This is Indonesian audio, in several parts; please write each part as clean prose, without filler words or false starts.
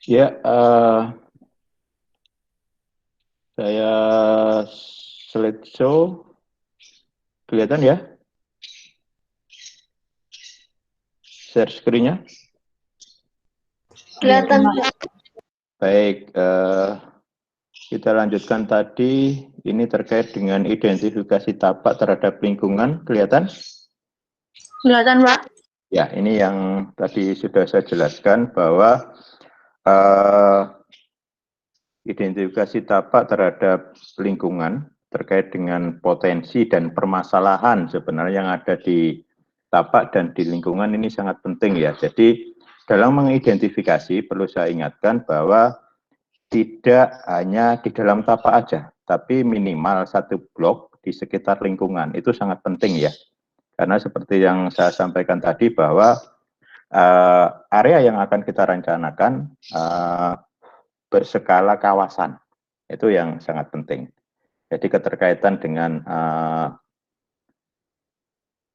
Ya, saya slideshow kelihatan ya, share screen-nya. Kelihatan, Pak. Baik, kita lanjutkan tadi, ini terkait dengan identifikasi tapak terhadap lingkungan, kelihatan? Kelihatan, Pak. Ya, ini yang tadi sudah saya jelaskan bahwa eh, identifikasi tapak terhadap lingkungan terkait dengan potensi dan permasalahan sebenarnya yang ada di tapak dan di lingkungan ini sangat penting ya. Jadi dalam mengidentifikasi perlu saya ingatkan bahwa tidak hanya di dalam tapak aja, tapi minimal satu blok di sekitar lingkungan itu sangat penting ya. Karena seperti yang saya sampaikan tadi bahwa area yang akan kita rencanakan berskala kawasan itu yang sangat penting. Jadi keterkaitan dengan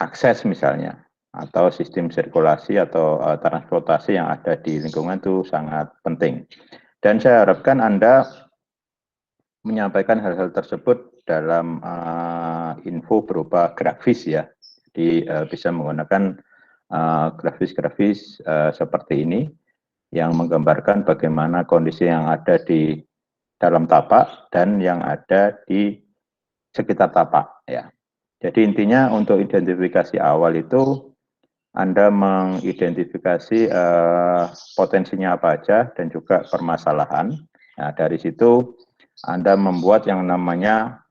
akses misalnya atau sistem sirkulasi atau transportasi yang ada di lingkungan itu sangat penting. Dan saya harapkan Anda menyampaikan hal-hal tersebut dalam info berupa grafis ya. Jadi bisa menggunakan grafis-grafis seperti ini yang menggambarkan bagaimana kondisi yang ada di dalam tapak dan yang ada di sekitar tapak ya. Jadi intinya untuk identifikasi awal itu Anda mengidentifikasi potensinya apa aja dan juga permasalahan. Nah, dari situ Anda membuat yang namanya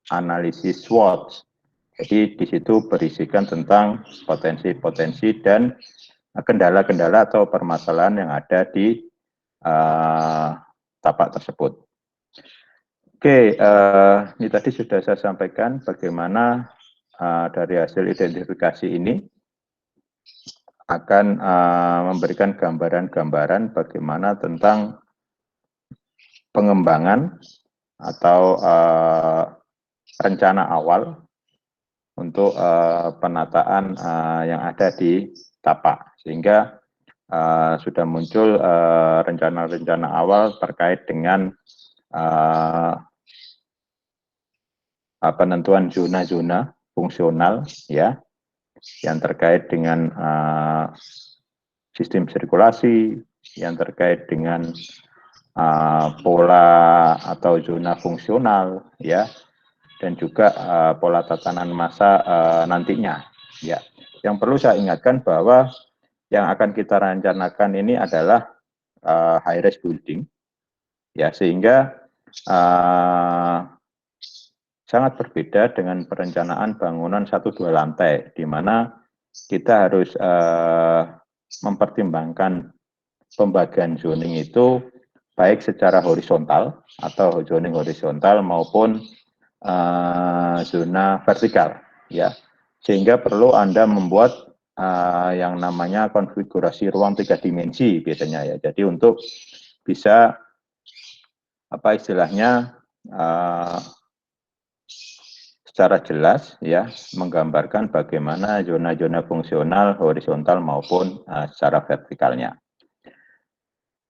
analisis SWOT. Jadi di situ berisikan tentang potensi-potensi dan kendala-kendala atau permasalahan yang ada di tapak tersebut. Oke, ini tadi sudah saya sampaikan bagaimana dari hasil identifikasi ini akan memberikan gambaran-gambaran bagaimana tentang pengembangan atau rencana awal untuk penataan yang ada di tapak, sehingga sudah muncul rencana-rencana awal terkait dengan penentuan zona-zona fungsional ya, yang terkait dengan sistem sirkulasi, yang terkait dengan pola atau zona fungsional ya, dan juga pola tatanan massa nantinya ya. Yang perlu saya ingatkan bahwa yang akan kita rencanakan ini adalah high rise building ya, sehingga sangat berbeda dengan perencanaan bangunan 1-2 lantai, di mana kita harus mempertimbangkan pembagian zoning itu baik secara horizontal atau zoning horizontal maupun zona vertikal, ya. Sehingga perlu Anda membuat yang namanya konfigurasi ruang 3 dimensi biasanya ya. Jadi untuk bisa apa istilahnya secara jelas ya menggambarkan bagaimana zona-zona fungsional horizontal maupun secara vertikalnya.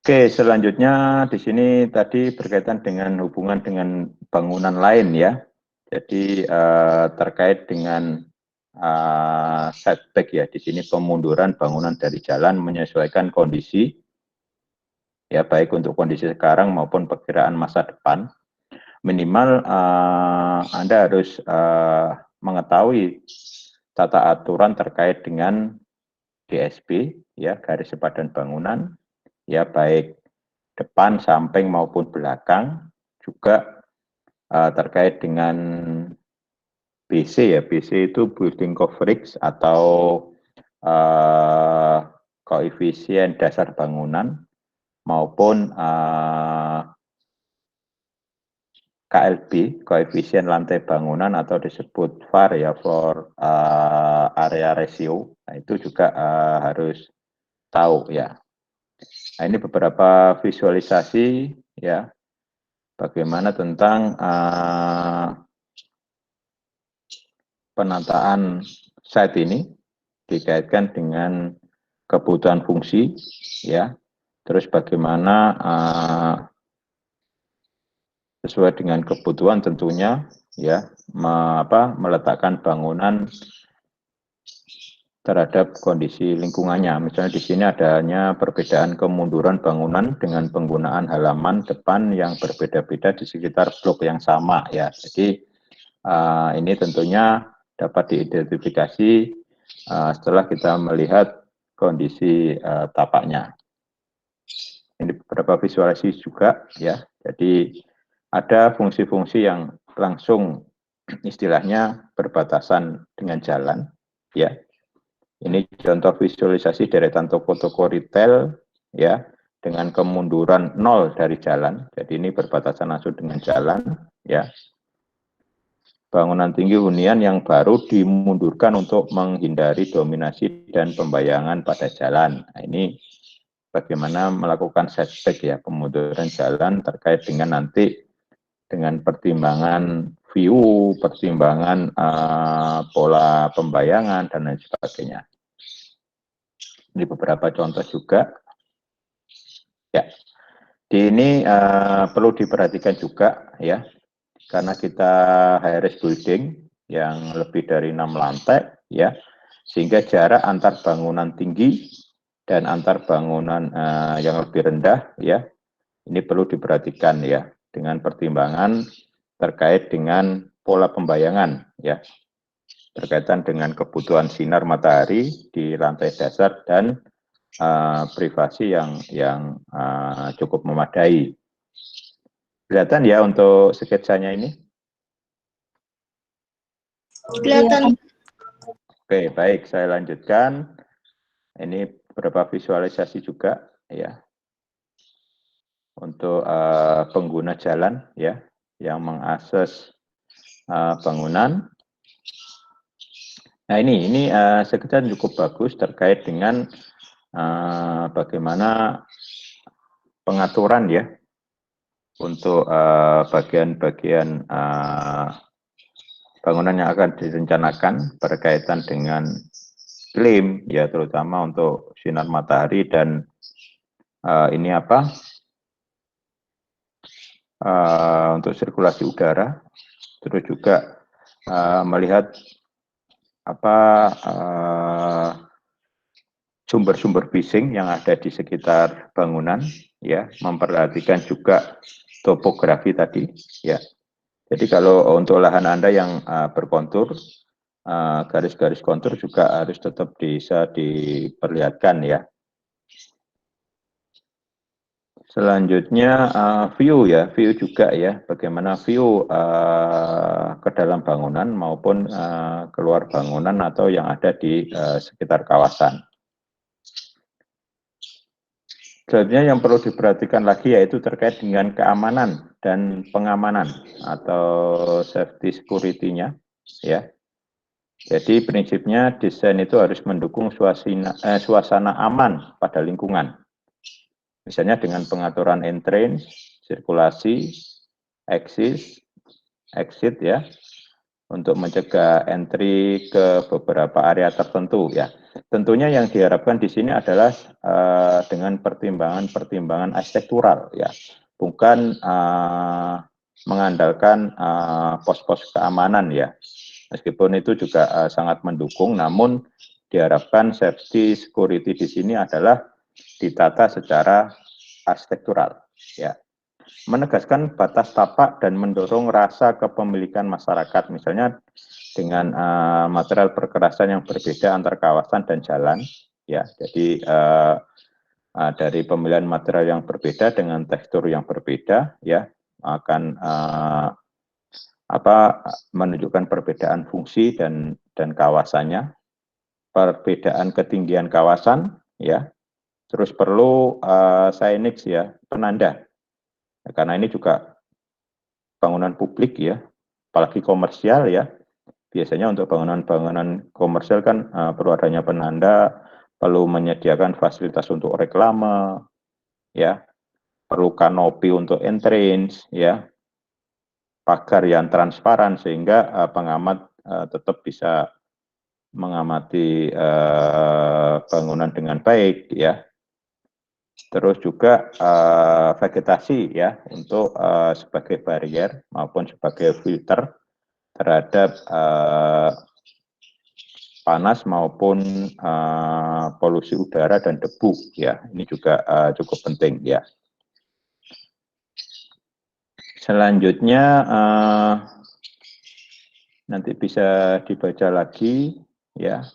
Oke, selanjutnya di sini tadi berkaitan dengan hubungan dengan bangunan lain ya. Jadi terkait dengan setback ya, di sini pemunduran bangunan dari jalan menyesuaikan kondisi ya, baik untuk kondisi sekarang maupun perkiraan masa depan. Minimal Anda harus mengetahui tata aturan terkait dengan GSB ya, garis sepadan bangunan ya, baik depan, samping maupun belakang, juga terkait dengan BC ya, BC itu building coverage atau koefisien dasar bangunan maupun KLB, koefisien lantai bangunan atau disebut VAR ya, for area ratio. Nah, itu juga harus tahu ya. Nah, ini beberapa visualisasi ya, bagaimana tentang penataan site ini dikaitkan dengan kebutuhan fungsi ya, terus bagaimana sesuai dengan kebutuhan tentunya ya meletakkan bangunan terhadap kondisi lingkungannya. Misalnya di sini adanya perbedaan kemunduran bangunan dengan penggunaan halaman depan yang berbeda-beda di sekitar blok yang sama ya. Jadi ini tentunya dapat diidentifikasi setelah kita melihat kondisi tapaknya. Ini beberapa visualisasi juga ya. Jadi ada fungsi-fungsi yang langsung istilahnya berbatasan dengan jalan ya. Ini contoh visualisasi deretan toko-toko retail ya dengan kemunduran 0 dari jalan. Jadi ini berbatasan langsung dengan jalan ya. Bangunan tinggi hunian yang baru dimundurkan untuk menghindari dominasi dan pembayangan pada jalan. Nah, ini bagaimana melakukan setback ya, pemunduran jalan terkait dengan nanti dengan pertimbangan view, pertimbangan pola pembayangan dan lain sebagainya. Ini beberapa contoh juga. Ya, di ini perlu diperhatikan juga ya, karena kita high rise building yang lebih dari 6 lantai ya, sehingga jarak antar bangunan tinggi dan antar bangunan yang lebih rendah ya, ini perlu diperhatikan ya, dengan pertimbangan terkait dengan pola pembayangan ya, berkaitan dengan kebutuhan sinar matahari di lantai dasar dan privasi yang cukup memadai. Kelihatan ya untuk sketsanya ini? Kelihatan. Oke, baik, saya lanjutkan. Ini beberapa visualisasi juga ya untuk pengguna jalan ya yang mengakses bangunan. Nah ini sketsa cukup bagus terkait dengan bagaimana pengaturan ya untuk bagian-bagian bangunan yang akan direncanakan berkaitan dengan klaim ya, terutama untuk sinar matahari dan ini untuk sirkulasi udara, terus juga melihat sumber-sumber bising yang ada di sekitar bangunan ya, memperhatikan juga topografi tadi ya. Jadi kalau untuk lahan Anda yang berkontur, garis-garis kontur juga harus tetap bisa diperlihatkan ya. Selanjutnya view ya, view juga ya, bagaimana view ke dalam bangunan maupun keluar bangunan atau yang ada di sekitar kawasan. Selanjutnya yang perlu diperhatikan lagi yaitu terkait dengan keamanan dan pengamanan atau safety security-nya ya. Jadi prinsipnya desain itu harus mendukung suasana aman pada lingkungan. Misalnya dengan pengaturan entrance, sirkulasi, exit ya, untuk mencegah entry ke beberapa area tertentu ya. Tentunya yang diharapkan di sini adalah dengan pertimbangan arsitektural ya, bukan mengandalkan pos-pos keamanan ya. Meskipun itu juga sangat mendukung, namun diharapkan safety security di sini adalah ditata secara arsitektural ya, menegaskan batas tapak dan mendorong rasa kepemilikan masyarakat, misalnya dengan material perkerasan yang berbeda antar kawasan dan jalan ya. Jadi dari pemilihan material yang berbeda dengan tekstur yang berbeda ya, akan menunjukkan perbedaan fungsi dan kawasannya, perbedaan ketinggian kawasan ya. Terus perlu signage ya, penanda. Karena ini juga bangunan publik ya, apalagi komersial ya. Biasanya untuk bangunan-bangunan komersial kan perlu adanya penanda, perlu menyediakan fasilitas untuk reklame ya, perlu kanopi untuk entrance ya, pagar yang transparan sehingga pengamat tetap bisa mengamati bangunan dengan baik ya. Terus juga vegetasi ya untuk sebagai barrier maupun sebagai filter terhadap panas maupun polusi udara dan debu ya. Ini juga cukup penting ya. Selanjutnya nanti bisa dibaca lagi ya.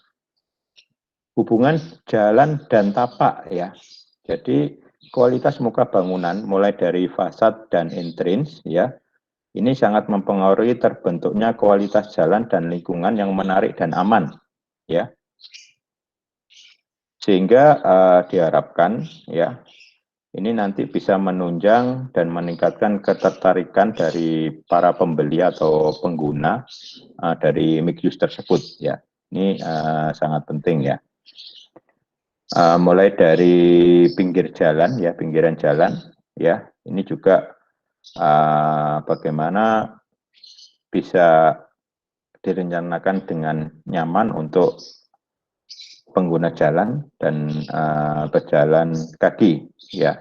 Hubungan jalan dan tapak ya. Jadi kualitas muka bangunan mulai dari fasad dan intrins ya. Ini sangat mempengaruhi terbentuknya kualitas jalan dan lingkungan yang menarik dan aman ya. Sehingga diharapkan ya ini nanti bisa menunjang dan meningkatkan ketertarikan dari para pembeli atau pengguna dari mixed use tersebut ya. Ini sangat penting ya. Mulai dari pinggir jalan ya, pinggiran jalan ya. Ini juga bagaimana bisa direncanakan dengan nyaman untuk pengguna jalan dan berjalan kaki ya.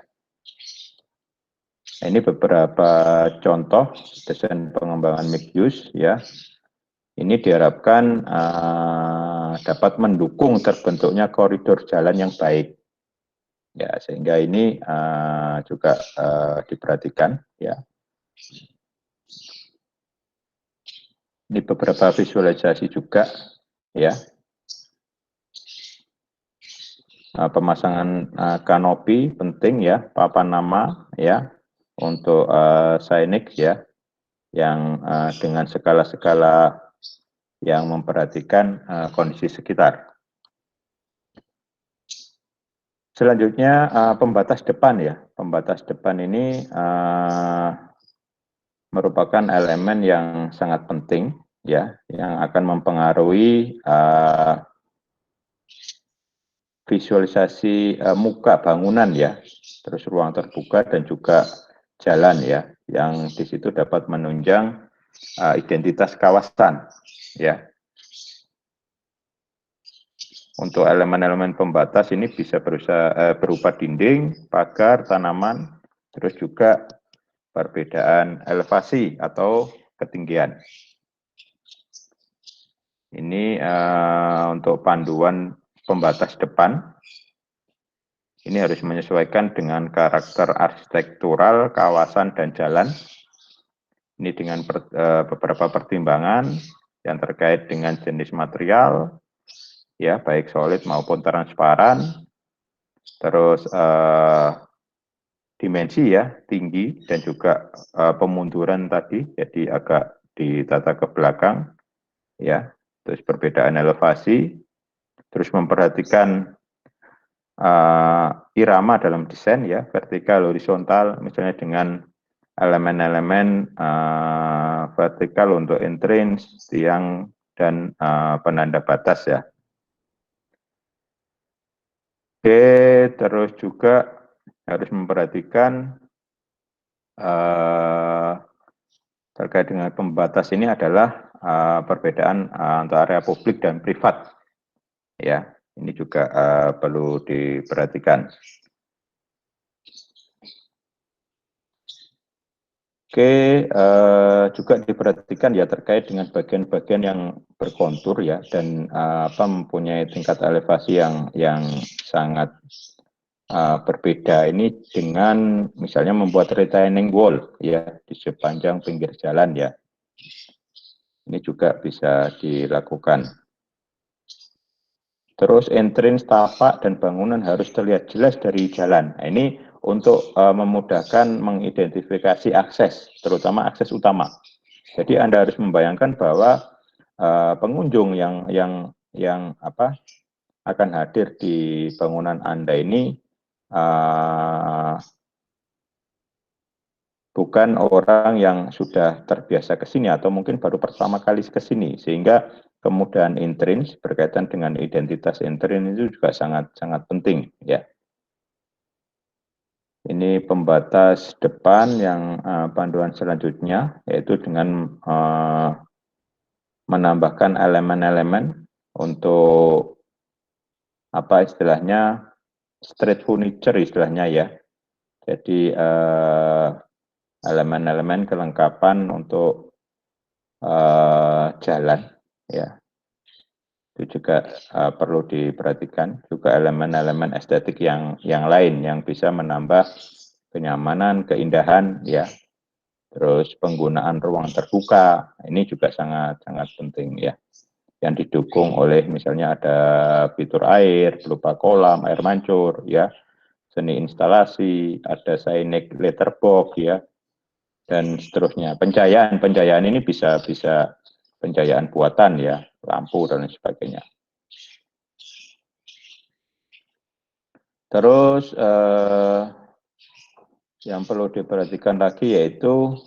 Ini beberapa contoh desain pengembangan mixed use ya. Ini diharapkan dapat mendukung terbentuknya koridor jalan yang baik ya, sehingga ini juga diperhatikan ya. Ini beberapa visualisasi juga ya. Pemasangan kanopi penting ya, papan nama ya untuk signage ya, yang dengan skala-skala yang memperhatikan kondisi sekitar. Selanjutnya pembatas depan ya, pembatas depan ini merupakan elemen yang sangat penting ya, yang akan mempengaruhi visualisasi muka bangunan ya, terus ruang terbuka dan juga jalan ya, yang di situ dapat menunjang identitas kawasan ya. Untuk elemen-elemen pembatas ini bisa berupa dinding, pagar, tanaman, terus juga perbedaan elevasi atau ketinggian. Ini untuk panduan pembatas depan. Ini harus menyesuaikan dengan karakter arsitektural, kawasan, dan jalan. Ini dengan beberapa pertimbangan yang terkait dengan jenis material, ya baik solid maupun transparan. Terus dimensi ya, tinggi, dan juga pemunduran tadi, jadi agak ditata ke belakang, ya. Terus perbedaan elevasi, terus memperhatikan irama dalam desain ya, vertikal, horizontal, misalnya dengan elemen-elemen vertikal untuk entrance, tiang, dan penanda batas ya. Oke, terus juga harus memperhatikan terkait dengan pembatas ini adalah perbedaan antara area publik dan privat. Ya, ini juga perlu diperhatikan. Oke, juga diperhatikan ya terkait dengan bagian-bagian yang berkontur ya dan mempunyai tingkat elevasi yang sangat berbeda ini dengan misalnya membuat retaining wall ya di sepanjang pinggir jalan ya. Ini juga bisa dilakukan. Terus entrance, tapak, dan bangunan harus terlihat jelas dari jalan. Nah, ini untuk memudahkan mengidentifikasi akses, terutama akses utama. Jadi Anda harus membayangkan bahwa pengunjung yang akan hadir di bangunan Anda ini bukan orang yang sudah terbiasa ke sini atau mungkin baru pertama kali ke sini, sehingga kemudahan entrance berkaitan dengan identitas entrance itu juga sangat penting ya. Ini pembatas depan yang panduan selanjutnya, yaitu dengan menambahkan elemen-elemen untuk apa istilahnya street furniture istilahnya ya. Jadi elemen-elemen kelengkapan untuk jalan ya. Itu juga perlu diperhatikan. Juga elemen-elemen estetik yang lain yang bisa menambah kenyamanan, keindahan ya. Terus penggunaan ruang terbuka ini juga sangat penting ya. Yang didukung oleh misalnya ada fitur air, berupa kolam, air mancur ya. Seni instalasi, ada signage letterbox ya, dan seterusnya. Pencahayaan ini bisa pencahayaan buatan ya, lampu dan sebagainya. Terus yang perlu diperhatikan lagi yaitu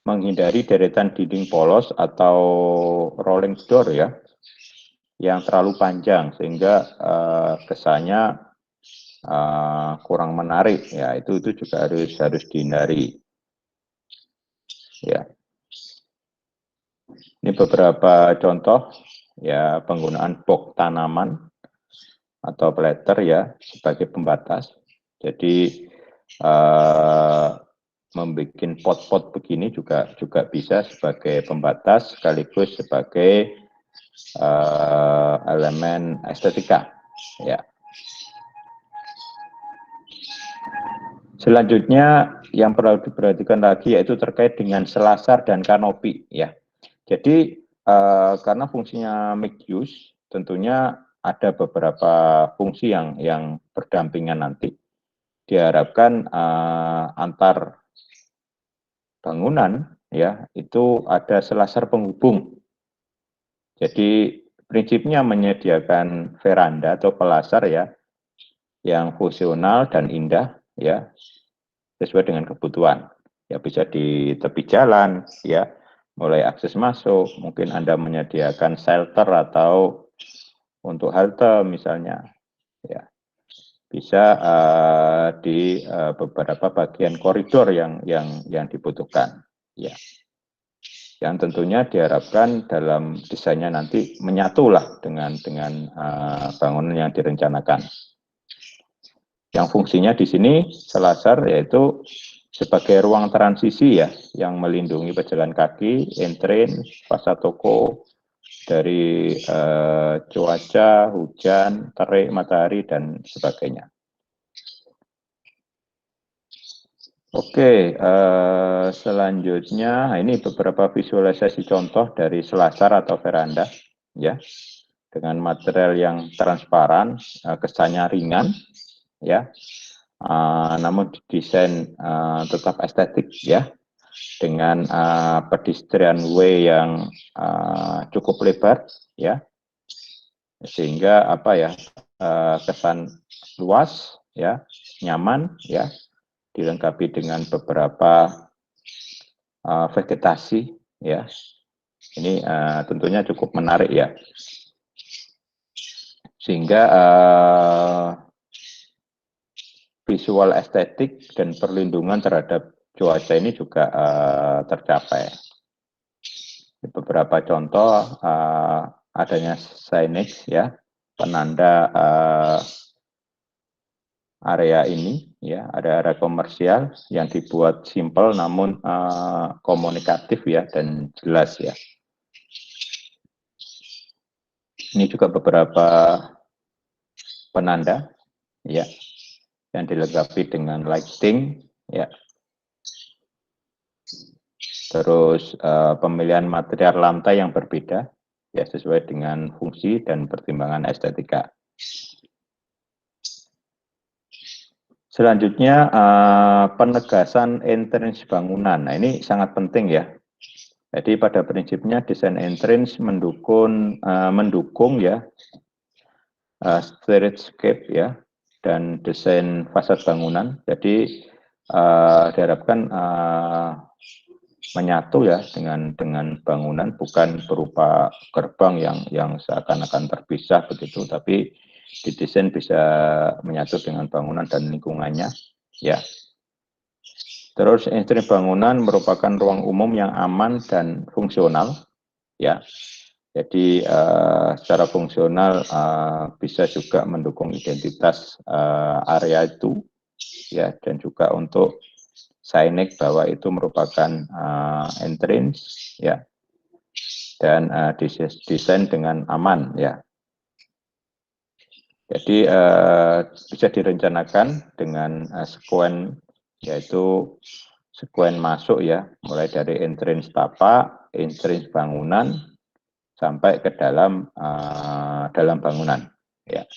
menghindari deretan dinding polos atau rolling door ya, yang terlalu panjang sehingga kesannya kurang menarik ya. Itu juga harus dihindari ya. Ini beberapa contoh ya penggunaan box tanaman atau plater ya sebagai pembatas. Jadi membuat pot-pot begini juga bisa sebagai pembatas sekaligus sebagai elemen estetika ya. Selanjutnya yang perlu diperhatikan lagi yaitu terkait dengan selasar dan kanopi ya. Jadi karena fungsinya mixed use, tentunya ada beberapa fungsi yang berdampingan nanti. Diharapkan antar bangunan ya itu ada selasar penghubung. Jadi prinsipnya menyediakan veranda atau pelasar ya yang fungsional dan indah ya sesuai dengan kebutuhan. Ya bisa di tepi jalan ya, mulai akses masuk, mungkin Anda menyediakan shelter atau untuk halte misalnya ya. Bisa di beberapa bagian koridor yang dibutuhkan ya. Yang tentunya diharapkan dalam desainnya nanti menyatulah dengan bangunan yang direncanakan. Yang fungsinya di sini selasar yaitu sebagai ruang transisi ya, yang melindungi pejalan kaki, entren, fasad toko dari cuaca, hujan, terik matahari dan sebagainya. Oke, selanjutnya ini beberapa visualisasi contoh dari selasar atau veranda ya, dengan material yang transparan, kesannya ringan ya, namun desain tetap estetik ya, dengan pedestrian way yang cukup lebar ya, sehingga apa ya, kesan luas ya, nyaman ya, dilengkapi dengan beberapa vegetasi ya. Ini tentunya cukup menarik ya, sehingga visual estetik dan perlindungan terhadap cuaca ini juga tercapai. Beberapa contoh adanya signage ya, penanda area ini ya, ada area komersial yang dibuat simpel namun komunikatif ya dan jelas ya. Ini juga beberapa penanda ya yang dilengkapi dengan lighting ya. Terus pemilihan material lantai yang berbeda ya sesuai dengan fungsi dan pertimbangan estetika. Selanjutnya penegasan entrance bangunan. Nah, ini sangat penting ya. Jadi pada prinsipnya desain entrance mendukung ya streetscape ya dan desain fasad bangunan. Jadi diharapkan menyatu ya dengan bangunan, bukan berupa gerbang yang seakan-akan terpisah begitu, tapi didesain bisa menyatu dengan bangunan dan lingkungannya ya. Terus interior bangunan merupakan ruang umum yang aman dan fungsional ya, Jadi secara fungsional bisa juga mendukung identitas area itu, ya, dan juga untuk signing bahwa itu merupakan entrance, ya, dan desain dengan aman, ya. Jadi bisa direncanakan dengan sekuen, yaitu sekuen masuk, ya, mulai dari entrance tapak, entrance bangunan, sampai ke dalam bangunan, ya.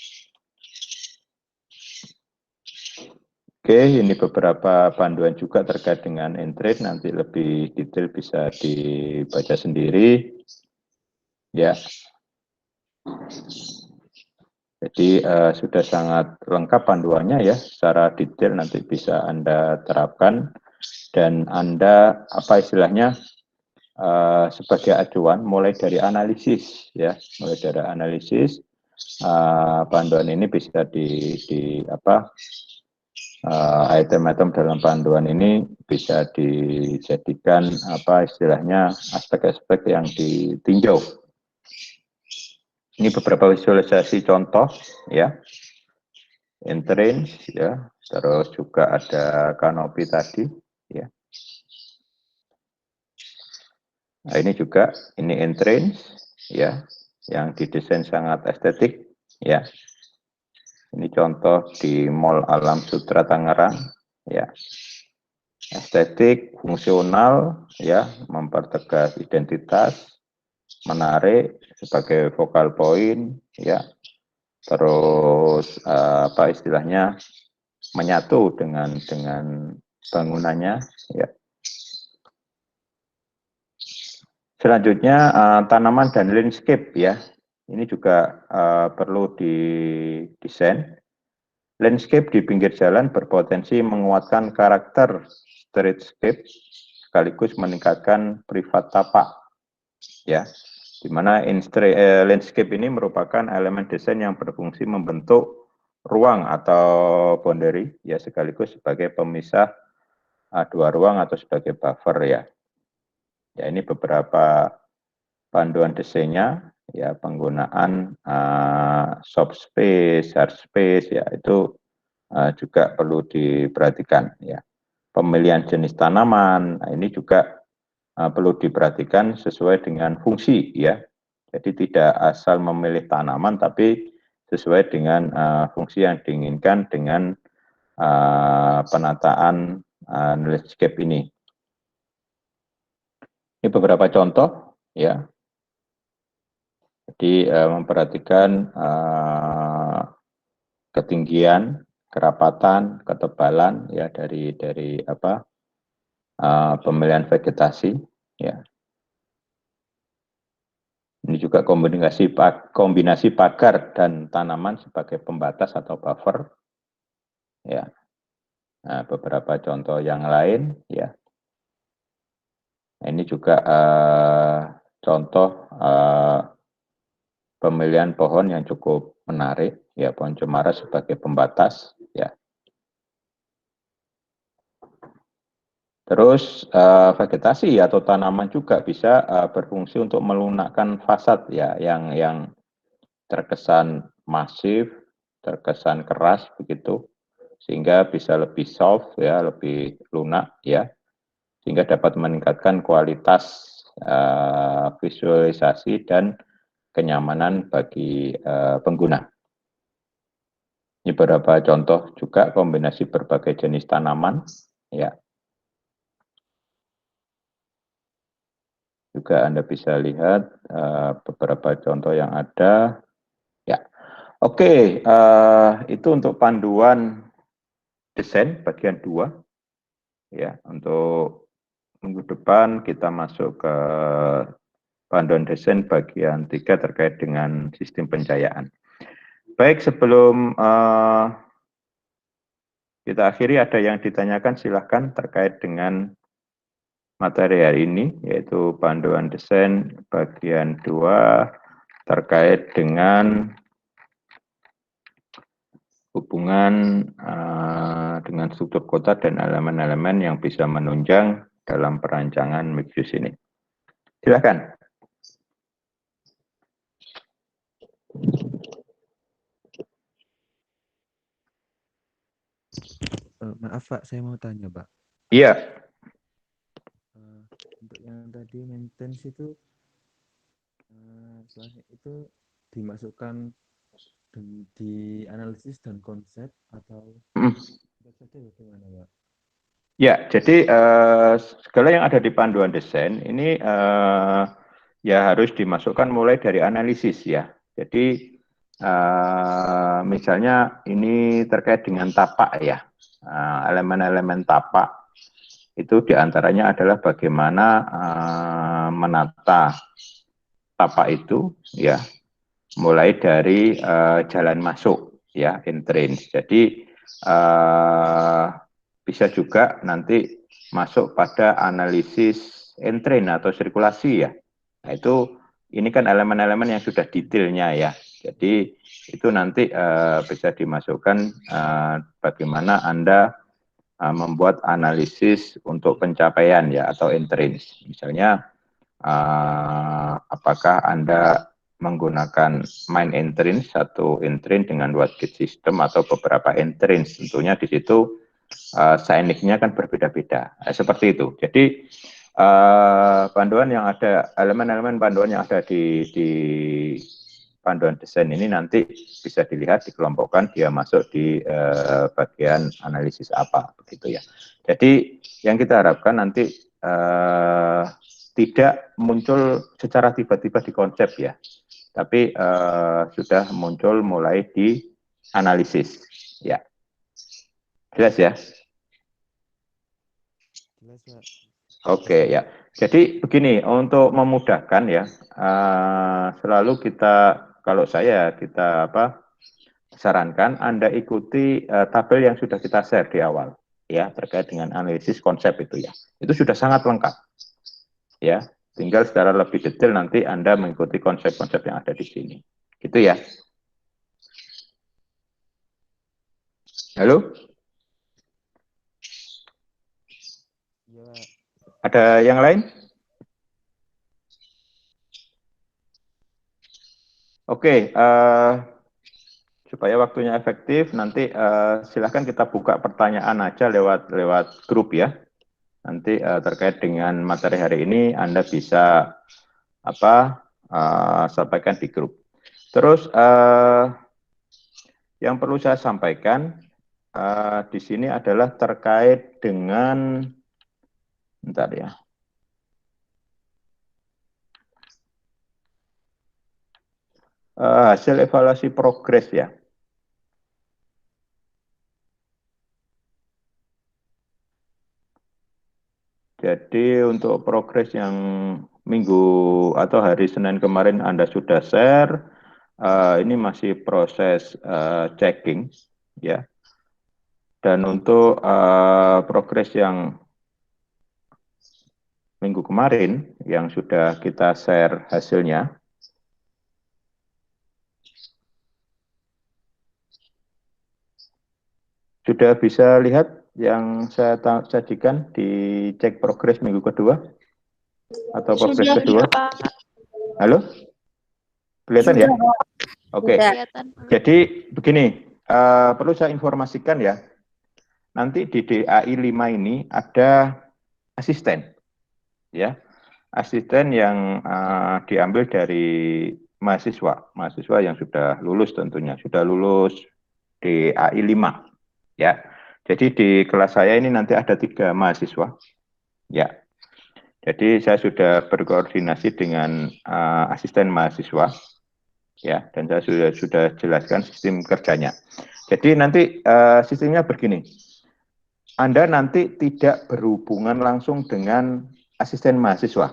Oke, ini beberapa panduan juga terkait dengan entrance, nanti lebih detail bisa dibaca sendiri, ya. Jadi sudah sangat lengkap panduannya, ya, secara detail nanti bisa Anda terapkan, dan Anda apa istilahnya sebagai acuan mulai dari analisis, ya, mulai dari analisis panduan ini bisa item-item dalam panduan ini bisa dijadikan apa istilahnya aspek-aspek yang ditinjau. Ini beberapa visualisasi contoh, ya, entrance, ya, terus juga ada kanopi tadi, ya. Nah, ini juga ini entrance, ya, yang didesain sangat estetik, ya. Ini contoh di Mall Alam Sutra Tangerang, ya. Estetik, fungsional, ya, mempertegas identitas, menarik sebagai focal point, ya. Terus apa istilahnya menyatu dengan bangunannya, ya. Selanjutnya tanaman dan landscape, ya. Ini juga perlu didesain. Landscape di pinggir jalan berpotensi menguatkan karakter streetscape sekaligus meningkatkan privat tapak, ya. Di mana landscape ini merupakan elemen desain yang berfungsi membentuk ruang atau boundary, ya, sekaligus sebagai pemisah dua ruang atau sebagai buffer, ya. Ya, ini beberapa panduan desainnya, ya, penggunaan soft space, hard space, ya, itu juga perlu diperhatikan, ya. Pemilihan jenis tanaman, nah ini juga perlu diperhatikan sesuai dengan fungsi, ya. Jadi tidak asal memilih tanaman, tapi sesuai dengan fungsi yang diinginkan dengan penataan landscape ini. Ini beberapa contoh, ya. Jadi memperhatikan ketinggian, kerapatan, ketebalan, ya, dari apa pemilihan vegetasi, ya. Ini juga kombinasi pagar dan tanaman sebagai pembatas atau buffer, ya. Nah, beberapa contoh yang lain, ya. Ini juga contoh pemilihan pohon yang cukup menarik, ya, pohon cemara sebagai pembatas, ya. Terus vegetasi atau tanaman juga bisa berfungsi untuk melunakkan fasad, ya, yang terkesan masif, terkesan keras begitu, sehingga bisa lebih soft, ya, lebih lunak, ya, sehingga dapat meningkatkan kualitas visualisasi dan kenyamanan bagi pengguna. Ini beberapa contoh juga kombinasi berbagai jenis tanaman, ya. Juga Anda bisa lihat beberapa contoh yang ada, ya. Oke, itu untuk panduan desain bagian 2, ya. Untuk minggu depan kita masuk ke panduan desain bagian 3 terkait dengan sistem pencahayaan. Baik, sebelum kita akhiri, ada yang ditanyakan silahkan terkait dengan materi hari ini, yaitu panduan desain bagian 2 terkait dengan hubungan dengan struktur kota dan elemen-elemen yang bisa menunjang dalam perancangan mixed use ini. Silakan. Maaf Pak, saya mau tanya Pak. Iya. Untuk yang tadi maintenance itu, itu dimasukkan di analisis dan konsep atau Mm. saja bagaimana Pak? Ya, jadi segala yang ada di panduan desain ini ya harus dimasukkan mulai dari analisis ya. Jadi misalnya ini terkait dengan tapak ya, elemen-elemen tapak itu diantaranya adalah bagaimana menata tapak itu ya, mulai dari jalan masuk ya, entrance. Jadi bisa juga nanti masuk pada analisis entrain atau sirkulasi ya. Nah itu ini kan elemen-elemen yang sudah detailnya ya. Jadi itu nanti bisa dimasukkan bagaimana Anda membuat analisis untuk pencapaian ya atau entrance. Misalnya apakah Anda menggunakan main entrance, satu entrance dengan watt gate system atau beberapa entrance. Tentunya di situ sainiknya kan berbeda-beda. Seperti itu. Jadi panduan yang ada, elemen-elemen panduan yang ada di panduan desain ini nanti bisa dilihat, dikelompokkan, dia masuk di bagian analisis apa, begitu ya. Jadi yang kita harapkan nanti tidak muncul secara tiba-tiba di konsep ya, tapi sudah muncul mulai di analisis ya. Jelas ya? Jelas Pak. Oke ya. Jadi begini, untuk memudahkan ya, selalu kita, kalau kita sarankan Anda ikuti tabel yang sudah kita share di awal ya, terkait dengan analisis konsep itu ya. Itu sudah sangat lengkap ya. Tinggal secara lebih detail nanti Anda mengikuti konsep-konsep yang ada di sini. Gitu ya. Halo? Ya, Ada yang lain? Oke, supaya waktunya efektif, nanti silahkan kita buka pertanyaan aja lewat grup ya. Nanti terkait dengan materi hari ini Anda bisa sampaikan di grup. Terus yang perlu saya sampaikan di sini adalah terkait dengan, bentar ya. Hasil evaluasi progres ya. Jadi untuk progres yang minggu atau hari Senin kemarin Anda sudah share, ini masih proses checking ya. Dan untuk progres yang minggu kemarin yang sudah kita share hasilnya, sudah bisa lihat yang saya sajikan di cek progres minggu kedua atau progres Sudah, kedua? Pak. Halo? Kelihatan ya? Oke. Kelihatan. Jadi begini, perlu saya informasikan ya. Nanti di DAI 5 ini ada asisten, ya, asisten yang diambil dari mahasiswa yang sudah lulus tentunya, sudah lulus DAI 5, ya. Jadi di kelas saya ini nanti ada 3 mahasiswa, ya. Jadi saya sudah berkoordinasi dengan asisten mahasiswa, ya, dan saya sudah jelaskan sistem kerjanya. Jadi nanti sistemnya begini. Anda nanti tidak berhubungan langsung dengan asisten mahasiswa.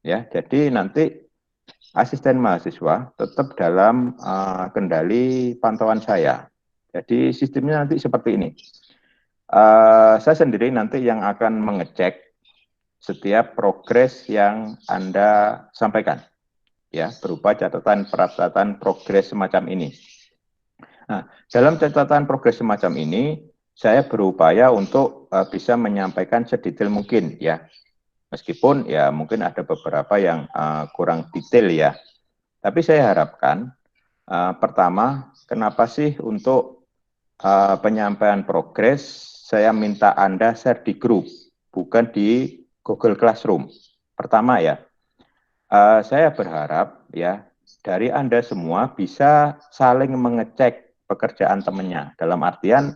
Ya, jadi nanti asisten mahasiswa tetap dalam kendali pantauan saya. Jadi sistemnya nanti seperti ini. Saya sendiri nanti yang akan mengecek setiap progres yang Anda sampaikan, ya, berupa catatan progres semacam ini. Nah, dalam catatan progres semacam ini, saya berupaya untuk bisa menyampaikan sedetail mungkin ya, meskipun ya mungkin ada beberapa yang kurang detail ya. Tapi saya harapkan pertama, kenapa sih untuk penyampaian progres saya minta Anda share di grup, bukan di Google Classroom. Pertama ya, saya berharap ya dari Anda semua bisa saling mengecek pekerjaan temannya. Dalam artian,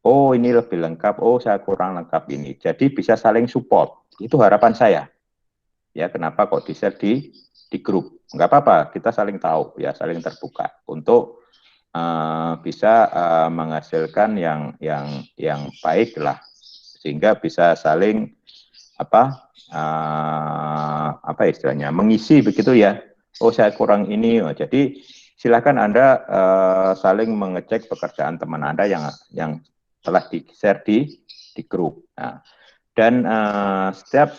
oh ini lebih lengkap, oh saya kurang lengkap ini. Jadi bisa saling support. Itu harapan saya. Ya, kenapa kok di-share di grup? Enggak apa-apa, kita saling tahu ya, saling terbuka untuk bisa menghasilkan yang baik lah, sehingga bisa saling apa istilahnya mengisi begitu ya. Oh saya kurang ini, jadi silakan Anda saling mengecek pekerjaan teman Anda yang telah di-share di grup. Nah, dan setiap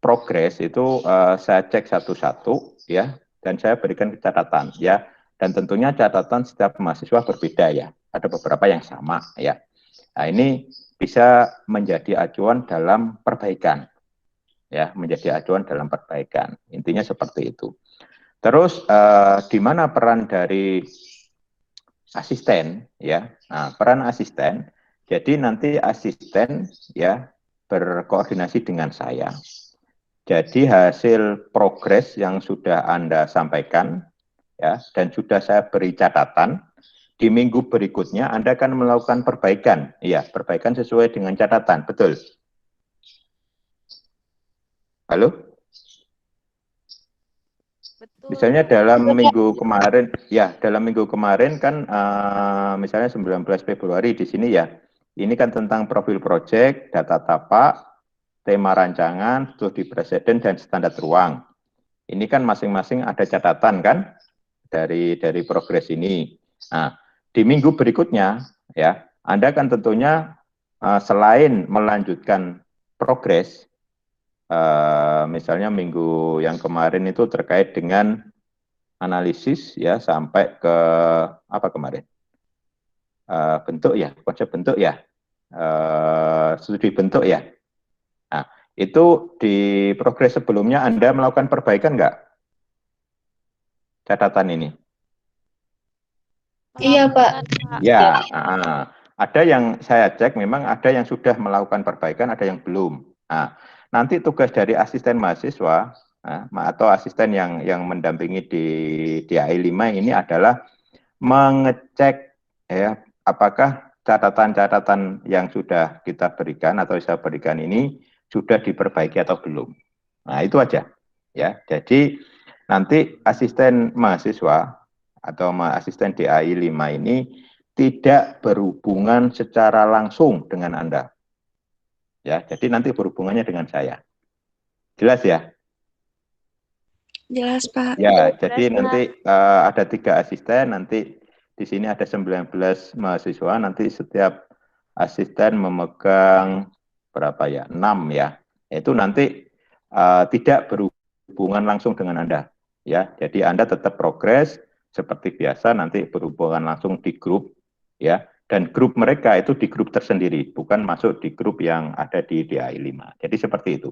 progres itu saya cek satu-satu ya, dan saya berikan catatan ya. Dan tentunya catatan setiap mahasiswa berbeda ya. Ada beberapa yang sama ya. Nah, ini bisa menjadi acuan dalam perbaikan. Ya, menjadi acuan dalam perbaikan. Intinya seperti itu. Terus di mana peran dari asisten ya? Nah, peran asisten. Jadi nanti asisten ya berkoordinasi dengan saya. Jadi hasil progres yang sudah Anda sampaikan ya, dan sudah saya beri catatan, di minggu berikutnya Anda akan melakukan perbaikan. Iya, perbaikan sesuai dengan catatan, betul. Halo? Betul. Misalnya dalam minggu kemarin, ya dalam minggu kemarin kan misalnya 19 Februari di sini ya, ini kan tentang profil project, data tapak, tema rancangan, studi presiden, dan standar ruang. Ini kan masing-masing ada catatan kan dari progres ini. Nah, di minggu berikutnya ya, Anda kan tentunya selain melanjutkan progres, misalnya minggu yang kemarin itu terkait dengan analisis ya sampai ke apa kemarin? Bentuk ya, konsep bentuk ya, studi bentuk ya. Nah, itu di progres sebelumnya Anda melakukan perbaikan nggak? Catatan ini. Iya, Pak. Ya, ada yang saya cek memang ada yang sudah melakukan perbaikan, ada yang belum. Nah, nanti tugas dari asisten mahasiswa atau asisten yang mendampingi di AI5 ini adalah mengecek ya apakah catatan-catatan yang sudah kita berikan atau saya berikan ini sudah diperbaiki atau belum. Nah, itu aja ya. Jadi nanti asisten mahasiswa atau asisten DAI 5 ini tidak berhubungan secara langsung dengan Anda. Ya, jadi nanti berhubungannya dengan saya. Jelas ya? Jelas, Pak. Ya, jadi nanti ada 3 asisten, nanti di sini ada 19 mahasiswa, nanti setiap asisten memegang berapa ya? 6 ya. Itu nanti tidak berhubungan langsung dengan Anda. Ya, jadi Anda tetap progres seperti biasa, nanti berhubungan langsung di grup ya. Dan grup mereka itu di grup tersendiri, bukan masuk di grup yang ada di DAI5. Jadi seperti itu.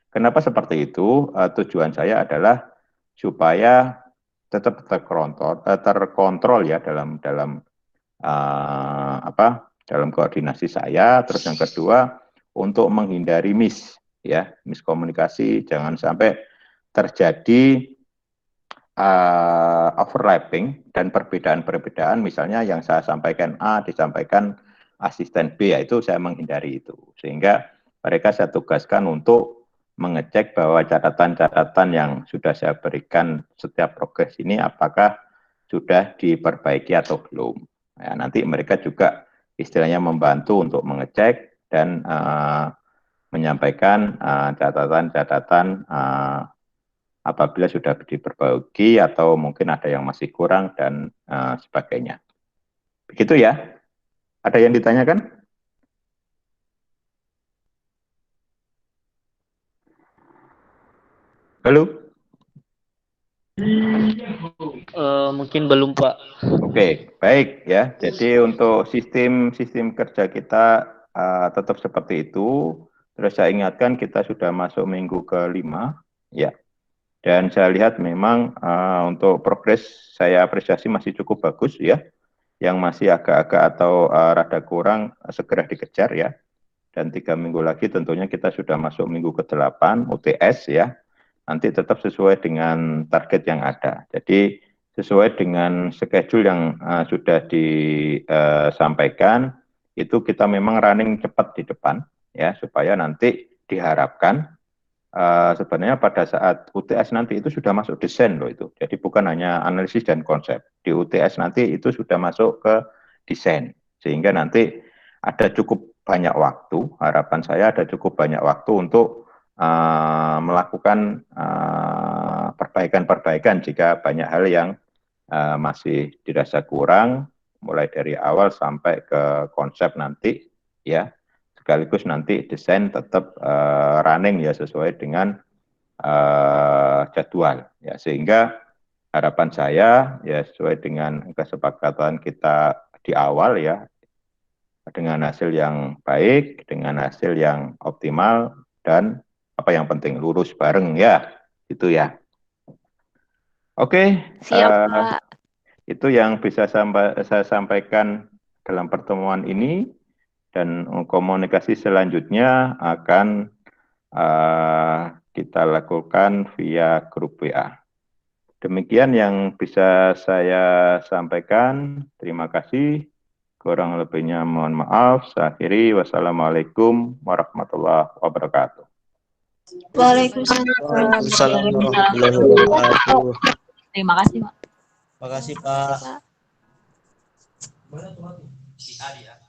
Kenapa seperti itu? Tujuan saya adalah supaya tetap terkontrol ya dalam dalam koordinasi saya. Terus yang kedua untuk menghindari miskomunikasi, jangan sampai terjadi overlapping dan perbedaan-perbedaan, misalnya yang saya sampaikan A disampaikan asisten B, yaitu saya menghindari itu, sehingga mereka saya tugaskan untuk mengecek bahwa catatan-catatan yang sudah saya berikan setiap progres ini apakah sudah diperbaiki atau belum. Ya, nanti mereka juga istilahnya membantu untuk mengecek dan menyampaikan catatan-catatan apabila sudah diperbaiki atau mungkin ada yang masih kurang dan sebagainya. Begitu ya? Ada yang ditanyakan? Halo? Mungkin belum, Pak. Oke, baik ya. Jadi untuk sistem kerja kita tetap seperti itu. Terus saya ingatkan kita sudah masuk minggu ke-5 ya. Dan saya lihat memang untuk progres saya apresiasi masih cukup bagus ya. yang masih agak-agak atau rada kurang segera dikejar ya. Dan 3 minggu lagi tentunya kita sudah masuk minggu ke-8 UTS ya. Nanti tetap sesuai dengan target yang ada. Jadi sesuai dengan schedule yang sudah disampaikan, itu kita memang running cepat di depan ya, supaya nanti diharapkan sebenarnya pada saat UTS nanti itu sudah masuk desain loh itu. Jadi bukan hanya analisis dan konsep. Di UTS nanti itu sudah masuk ke desain. Sehingga nanti ada cukup banyak waktu, harapan saya ada cukup banyak waktu untuk melakukan perbaikan-perbaikan jika banyak hal yang masih dirasa kurang, mulai dari awal sampai ke konsep nanti ya. Sekaligus nanti desain tetap running ya sesuai dengan jadwal ya, sehingga harapan saya ya sesuai dengan kesepakatan kita di awal ya, dengan hasil yang baik, dengan hasil yang optimal, dan apa yang penting lurus bareng ya, itu ya. Oke, Siap, Pak. itu yang bisa saya sampaikan dalam pertemuan ini. Dan komunikasi selanjutnya akan kita lakukan via grup WA. Demikian yang bisa saya sampaikan. Terima kasih. Kurang lebihnya mohon maaf. Saya akhiri. Wassalamualaikum warahmatullahi wabarakatuh. Waalaikumsalam. Waalaikumsalam warahmatullahi wabarakatuh. Terima kasih, Pak. Terima kasih, Pak. Pak.